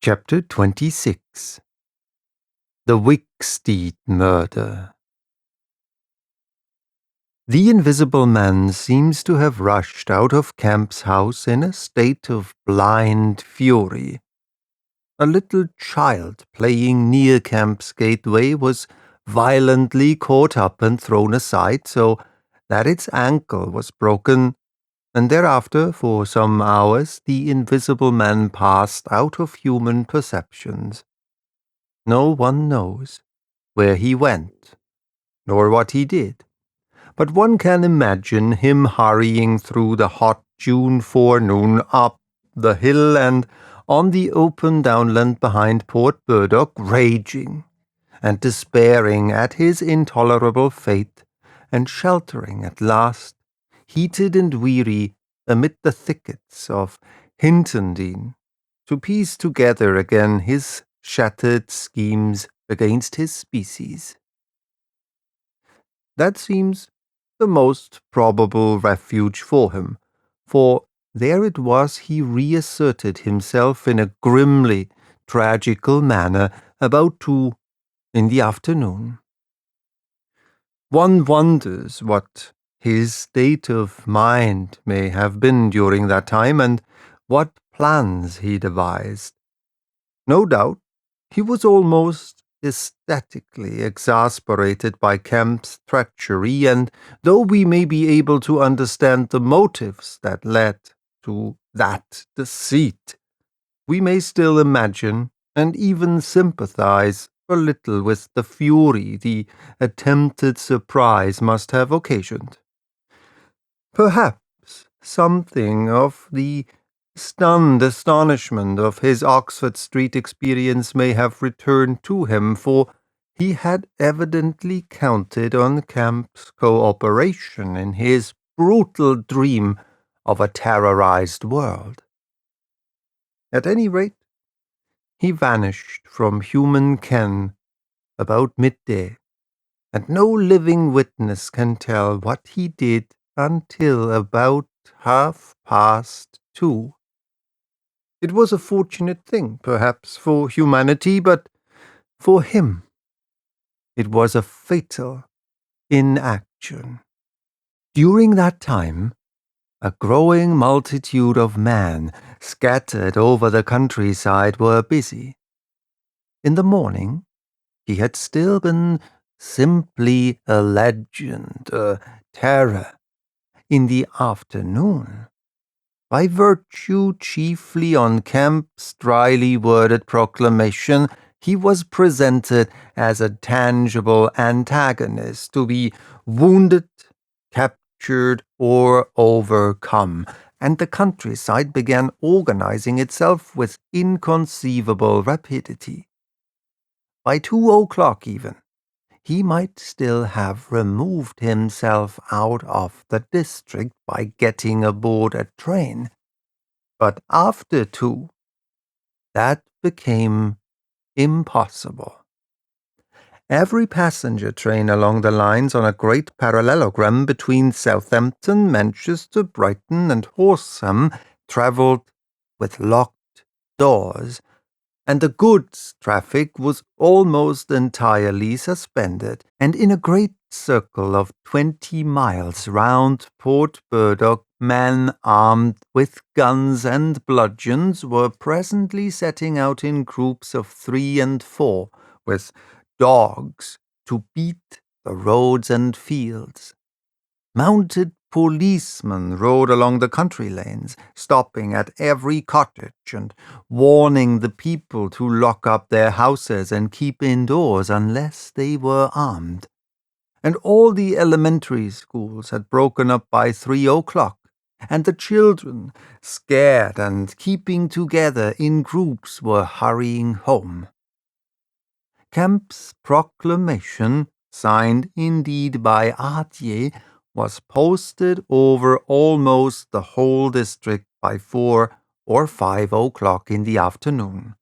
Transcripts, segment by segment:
Chapter 26 The Wicksteed Murder. The Invisible Man seems to have rushed out of Camp's house in a state of blind fury. A little child playing near Camp's gateway was violently caught up and thrown aside so that its ankle was broken, and thereafter, for some hours, the Invisible Man passed out of human perceptions. No one knows where he went, nor what he did, but one can imagine him hurrying through the hot June forenoon up the hill and on the open downland behind Port Burdock, raging and despairing at his intolerable fate, and sheltering at last, heated and weary, amid the thickets of Hintondean, to piece together again his shattered schemes against his species. That seems the most probable refuge for him, for there it was he reasserted himself in a grimly tragical manner about 2 in the afternoon. One wonders what his state of mind may have been during that time, and what plans he devised. No doubt he was almost ecstatically exasperated by Camp's treachery, and though we may be able to understand the motives that led to that deceit, we may still imagine and even sympathize a little with the fury the attempted surprise must have occasioned. Perhaps something of the stunned astonishment of his Oxford Street experience may have returned to him, for he had evidently counted on Camp's cooperation in his brutal dream of a terrorized world. At any rate, he vanished from human ken about midday, and no living witness can tell what he did until about 2:30. It was a fortunate thing, perhaps, for humanity, but for him it was a fatal inaction. During that time, a growing multitude of men scattered over the countryside were busy. In the morning, he had still been simply a legend, a terror. In the afternoon, by virtue chiefly on Camp's dryly worded proclamation, he was presented as a tangible antagonist to be wounded, captured, or overcome, and the countryside began organizing itself with inconceivable rapidity. By 2 o'clock even, he might still have removed himself out of the district by getting aboard a train. But after 2, that became impossible. Every passenger train along the lines on a great parallelogram between Southampton, Manchester, Brighton, and Horsham travelled with locked doors, and the goods traffic was almost entirely suspended, and in a great circle of 20 miles round Port Burdock, men armed with guns and bludgeons were presently setting out in groups of 3 and 4, with dogs to beat the roads and fields. Mounted policemen rode along the country lanes, stopping at every cottage and warning the people to lock up their houses and keep indoors unless they were armed. And all the elementary schools had broken up by 3 o'clock, and the children, scared and keeping together in groups, were hurrying home. Camp's proclamation, signed indeed by Artier, was posted over almost the whole district by 4 or 5 o'clock in the afternoon.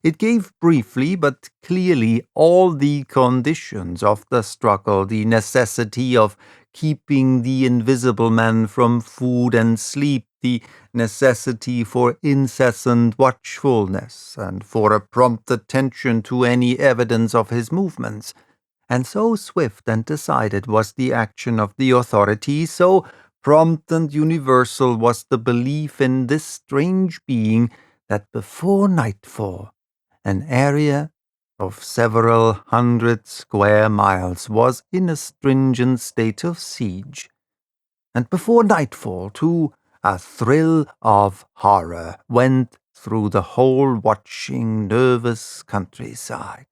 It gave briefly but clearly all the conditions of the struggle, the necessity of keeping the Invisible Man from food and sleep, the necessity for incessant watchfulness, and for a prompt attention to any evidence of his movements. And so swift and decided was the action of the authorities, so prompt and universal was the belief in this strange being, that before nightfall an area of several hundred square miles was in a stringent state of siege, and before nightfall, too, a thrill of horror went through the whole watching, nervous countryside.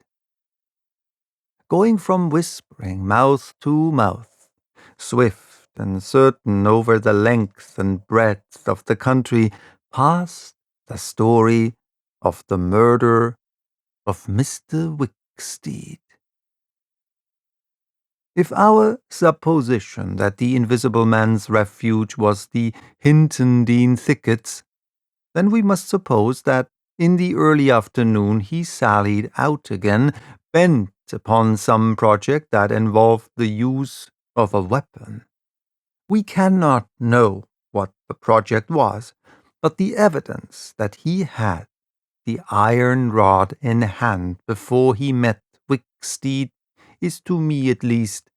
Going from whispering mouth to mouth, swift and certain over the length and breadth of the country, passed the story of the murder of Mr. Wicksteed. If our supposition that the Invisible Man's refuge was the Hintondean thickets, then we must suppose that in the early afternoon he sallied out again, bent upon some project that involved the use of a weapon. We cannot know what the project was, but the evidence that he had the iron rod in hand before he met Wicksteed is, to me at least,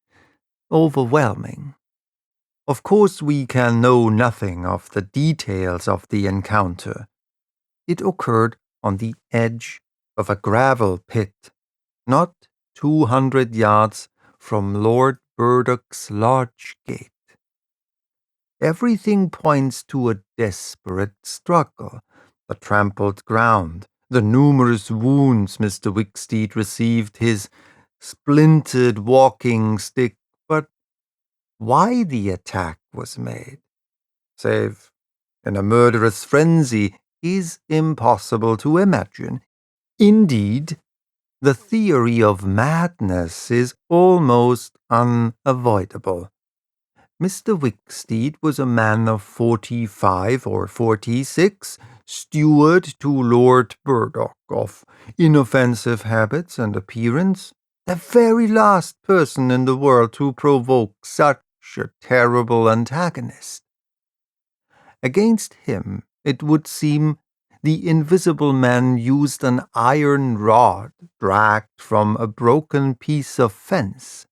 overwhelming. Of course, we can know nothing of the details of the encounter. It occurred on the edge of a gravel pit, not 200 yards from Lord Burdock's lodge gate. Everything points to a desperate struggle. The trampled ground, the numerous wounds Mr. Wicksteed received, his splintered walking stick, but why the attack was made, save in a murderous frenzy, is impossible to imagine. Indeed, the theory of madness is almost unavoidable. Mr. Wicksteed was a man of 45 or 46, steward to Lord Burdock, of inoffensive habits and appearance, the very last person in the world to provoke such a terrible antagonist. Against him, it would seem, the Invisible Man used an iron rod dragged from a broken piece of fence.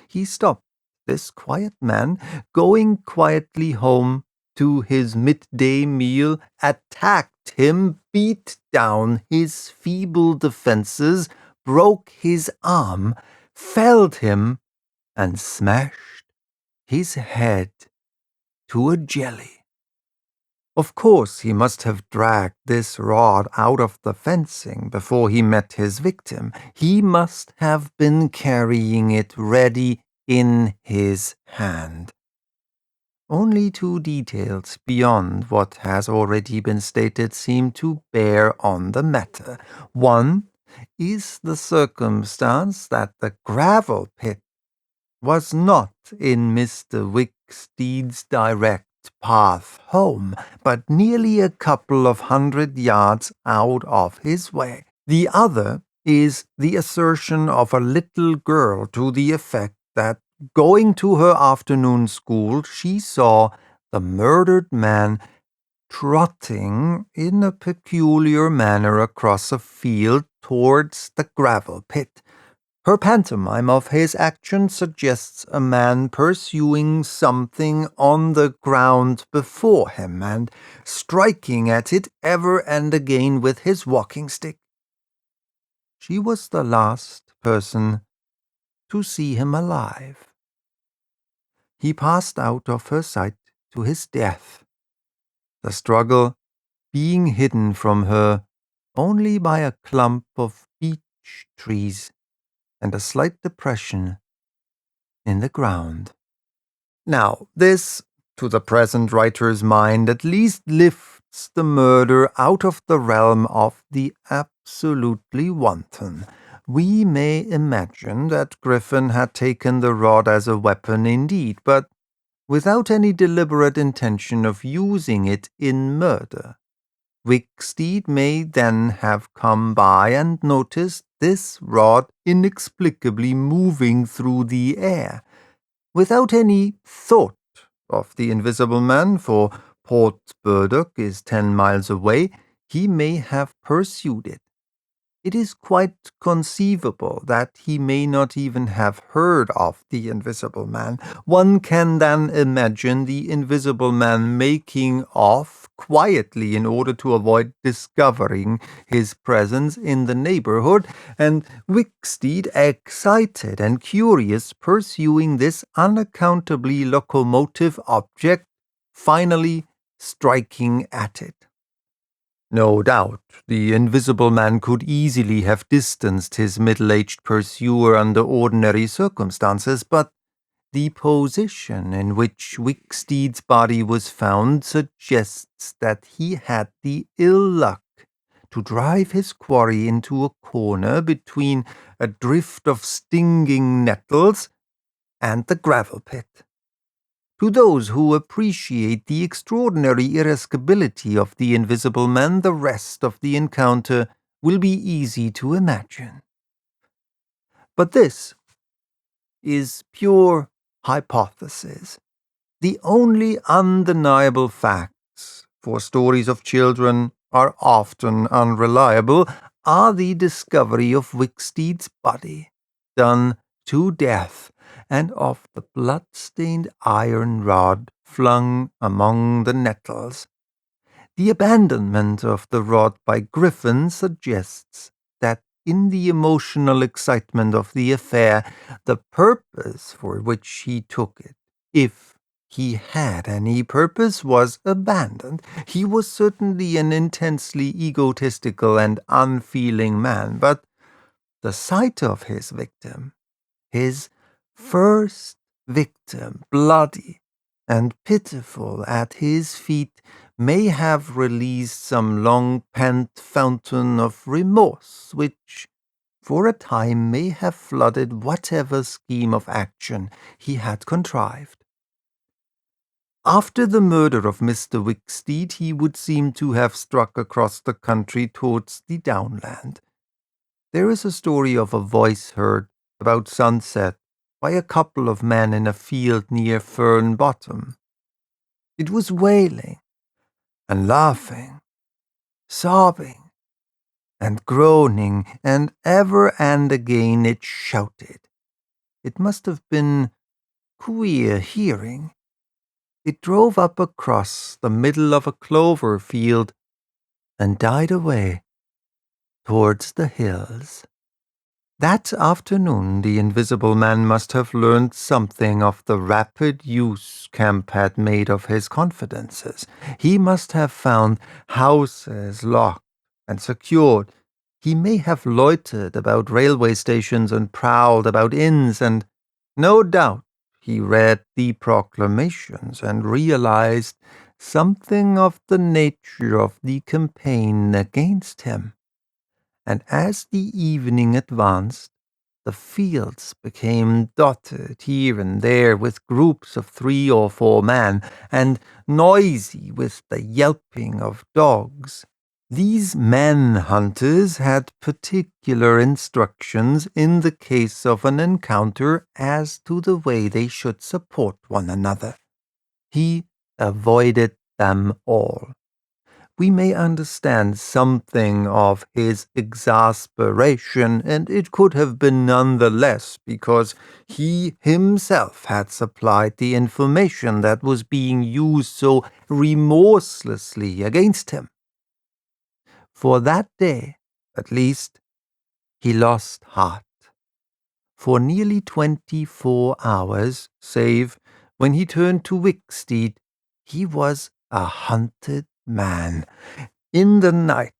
He stopped this quiet man, going quietly home to his midday meal, attacked him, beat down his feeble defenses, broke his arm, felled him, and smashed his head to a jelly. Of course, he must have dragged this rod out of the fencing before he met his victim. He must have been carrying it ready in his hand. Only two details beyond what has already been stated seem to bear on the matter. One is the circumstance that the gravel pit was not in Mr. Wicksteed's direct path home, but nearly a couple of 100 yards out of his way. The other is the assertion of a little girl to the effect that, going to her afternoon school, she saw the murdered man trotting in a peculiar manner across a field towards the gravel pit. Her pantomime of his action suggests a man pursuing something on the ground before him and striking at it ever and again with his walking stick. She was the last person to see him alive. He passed out of her sight to his death, the struggle being hidden from her only by a clump of beech trees and a slight depression in the ground. Now, this, to the present writer's mind, at least lifts the murder out of the realm of the absolutely wanton. We may imagine that Griffin had taken the rod as a weapon indeed, but without any deliberate intention of using it in murder. Wicksteed may then have come by and noticed this rod inexplicably moving through the air, without any thought of the Invisible Man, for Port Burdock is 10 miles away. He may have pursued it. It is quite conceivable that he may not even have heard of the Invisible Man. One can then imagine the Invisible Man making off quietly in order to avoid discovering his presence in the neighborhood, and Wicksteed, excited and curious, pursuing this unaccountably locomotive object, finally striking at it. No doubt, the Invisible Man could easily have distanced his middle-aged pursuer under ordinary circumstances, but the position in which Wicksteed's body was found suggests that he had the ill luck to drive his quarry into a corner between a drift of stinging nettles and the gravel pit. To those who appreciate the extraordinary irascibility of the Invisible Man, the rest of the encounter will be easy to imagine. But this is pure hypothesis. The only undeniable facts, for stories of children are often unreliable, are the discovery of Wicksteed's body, done to death, and of the blood-stained iron rod flung among the nettles. The abandonment of the rod by Griffin suggests that in the emotional excitement of the affair, the purpose for which he took it, if he had any purpose, was abandoned. He was certainly an intensely egotistical and unfeeling man, but the sight of his victim, his first victim, bloody and pitiful at his feet, may have released some long-pent fountain of remorse, which for a time may have flooded whatever scheme of action he had contrived. After the murder of Mr. Wicksteed, he would seem to have struck across the country towards the downland. There is a story of a voice heard about sunset by a couple of men in a field near Fern Bottom. It was wailing and laughing, sobbing and groaning, and ever and again it shouted. It must have been queer hearing. It drove up across the middle of a clover field and died away towards the hills. That afternoon the Invisible Man must have learned something of the rapid use Kemp had made of his confidences. He must have found houses locked and secured. He may have loitered about railway stations and prowled about inns, and no doubt he read the proclamations and realized something of the nature of the campaign against him. And as the evening advanced, the fields became dotted here and there with groups of 3 or 4 men, and noisy with the yelping of dogs. These men-hunters had particular instructions in the case of an encounter as to the way they should support one another. He avoided them all. We may understand something of his exasperation, and it could have been none the less because he himself had supplied the information that was being used so remorselessly against him. For that day, at least, he lost heart. For nearly 24 hours, save when he turned to Wicksteed, he was a hunted man. In the night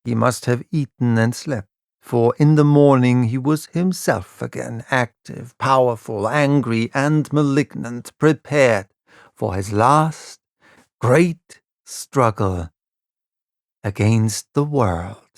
he must have eaten and slept, for in the morning he was himself again, active, powerful, angry, and malignant, prepared for his last great struggle against the world.